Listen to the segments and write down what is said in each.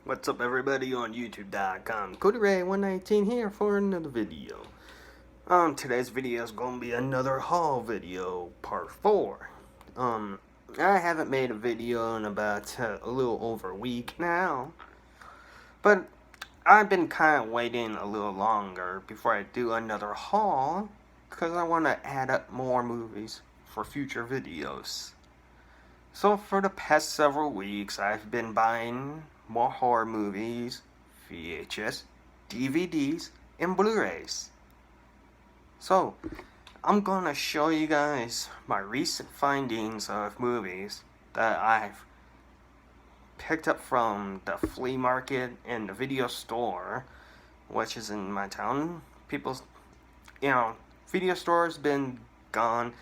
What's up, everybody on YouTube.com? CodyRay119 here for another video. Today's video is gonna be another haul video, part 4. I haven't made a video in about a little over a week now, but I've been kind of waiting a little longer before I do another haul, because I want to add up more movies for future videos. So for the past several weeks, I've been buying more horror movies, VHS, DVDs, and Blu-rays. So, I'm gonna show you guys my recent findings of movies that I've picked up from the flea market and the video store, which is in my town. Video store's been gone.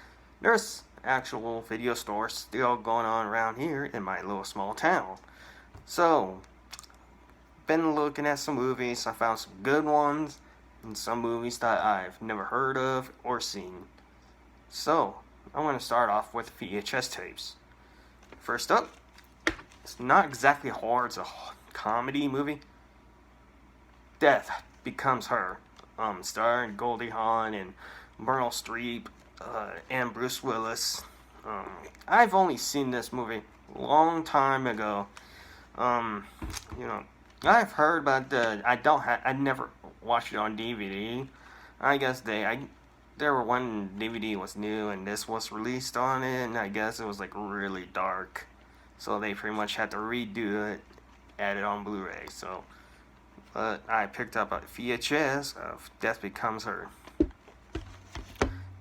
There's actual video stores still going on around here in my little small town. So, been looking at some movies. I found some good ones and some movies that I've never heard of or seen. So, I'm going to start off with VHS tapes. First up, it's not exactly horror, it's a comedy movie. Death Becomes Her, starring Goldie Hawn and Meryl Streep and Bruce Willis. I've only seen this movie a long time ago. I've heard about I never watched it on DVD. I guess there were one DVD was new and this was released on it, and I guess it was like really dark, so they pretty much had to redo it, add it on Blu-ray. So, but I picked up a VHS of Death Becomes Her.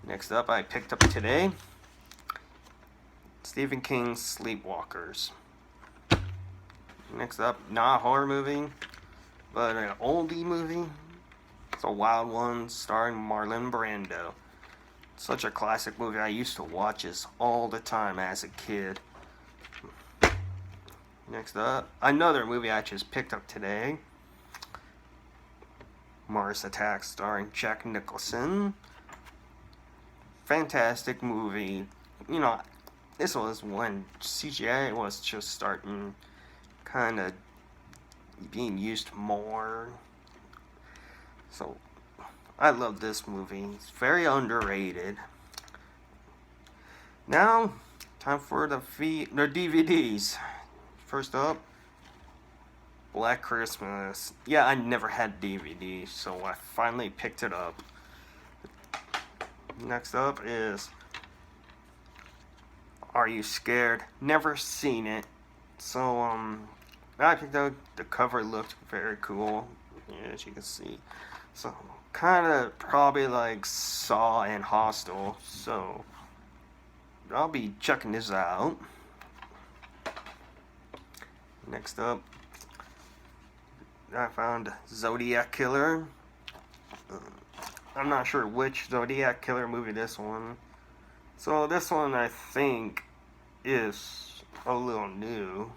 Next up, I picked up today Stephen King's Sleepwalkers. Next up, not a horror movie, but an oldie movie. It's a Wild One starring Marlon Brando. Such a classic movie. I used to watch this all the time as a kid. Next up, another movie I just picked up today. Mars Attacks starring Jack Nicholson. Fantastic movie. This was when CGI was just starting kind of being used more. So, I love this movie. It's very underrated. Now, time for the DVDs. First up, Black Christmas. Yeah, I never had DVD, so I finally picked it up. Next up is Are You Scared? Never seen it. So, I picked out the cover. Looked very cool, as you can see. So, kind of probably like Saw and Hostel. So, I'll be checking this out. Next up, I found Zodiac Killer. I'm not sure which Zodiac Killer movie this one. So this one I think is a little new.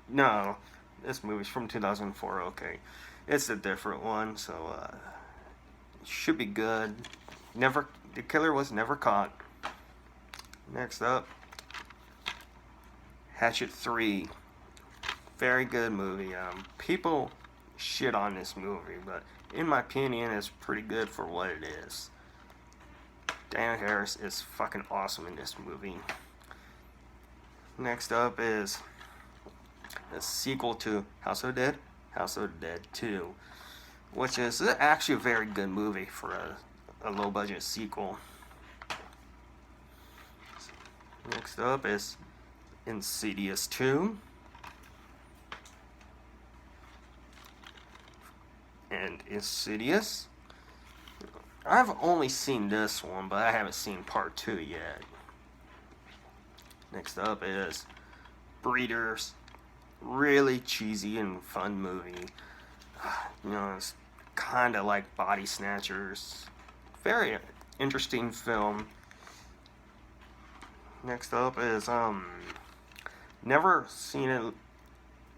No, this movie's from 2004. Okay, it's a different one, so it should be good. The killer was never caught. Next up, Hatchet 3. Very good movie. People shit on this movie, but in my opinion, it's pretty good for what it is. Diana Harris is fucking awesome in this movie. Next up is a sequel to House of Dead, House of Dead 2, which is actually a very good movie for a low-budget sequel. Next up is Insidious 2. And Insidious. I've only seen this one, but I haven't seen part 2 yet. Next up is Breeders. Really cheesy and fun movie. It's kind of like Body Snatchers. Very interesting film. Next up is never seen it.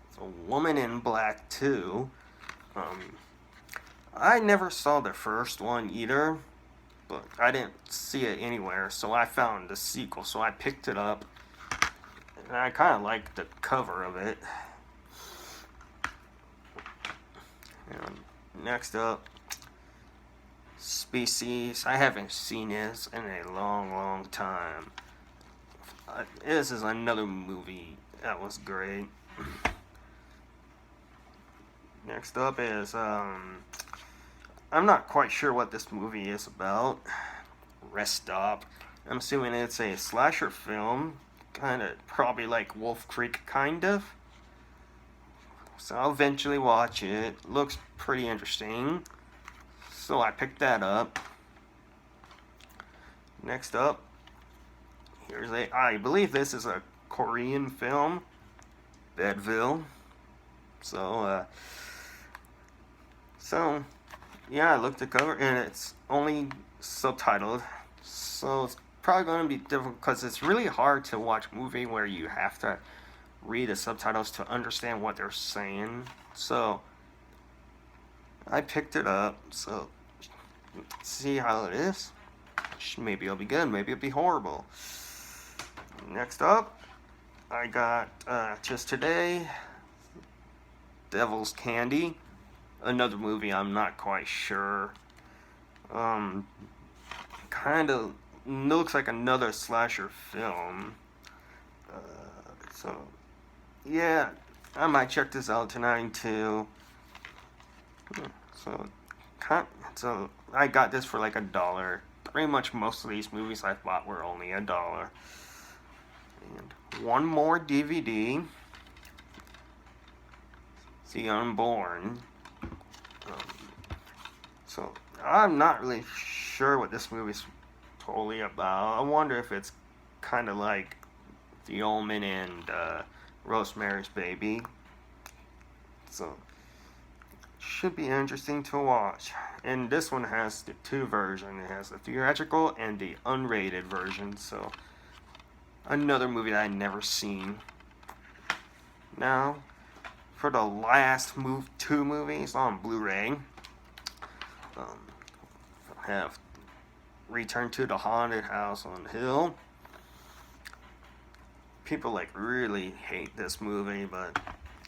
It's A Woman in Black 2. I never saw the first one either, but I didn't see it anywhere, so I found the sequel, so I picked it up, and I kind of liked the cover of it. And next up, Species. I haven't seen this in a long time. This is another movie that was great. Next up is, I'm not quite sure what this movie is about. Rest Stop. I'm assuming it's a slasher film, probably like Wolf Creek, kind of. So I'll eventually watch it. Looks pretty interesting. So I picked that up. Next up, I believe this is a Korean film, Bedville. So yeah, I looked at the cover and it's only subtitled. So it's probably going to be difficult because it's really hard to watch a movie where you have to read the subtitles to understand what they're saying. So I picked it up. So see how it is. Maybe it'll be good. Maybe it'll be horrible. Next up, I got just today, Devil's Candy. Another movie I'm not quite sure. Kind of looks like another slasher film. So yeah, I might check this out tonight too. So I got this for like $1. Pretty much most of these movies I bought were only $1. And one more DVD, The Unborn. So I'm not really sure what this movie's totally about. I wonder if it's kind of like The Omen and Rosemary's Baby. So should be interesting to watch. And this one has the two versions. It has the theatrical and the unrated version. So another movie that I'd never seen. Now, for the last two movies on Blu-ray, I have Return to the Haunted House on the Hill. People really hate this movie, but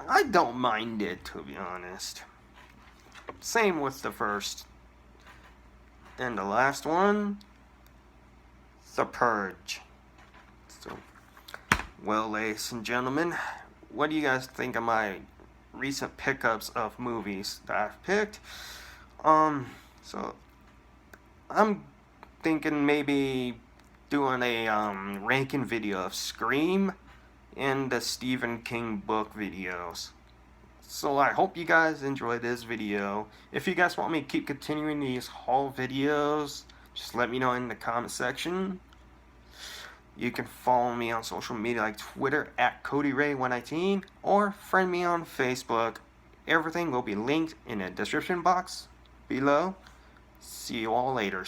I don't mind it, to be honest. Same with the first. And the last one, The Purge. So, well, ladies and gentlemen, what do you guys think of my recent pickups of movies that I've picked? So I'm thinking maybe doing a ranking video of Scream and the Stephen King book videos. So I hope you guys enjoyed this video. If you guys want me to keep continuing these haul videos, just let me know in the comment section. You can follow me on social media like Twitter at CodyRay119 or friend me on Facebook. Everything will be linked in the description box below. See you all later.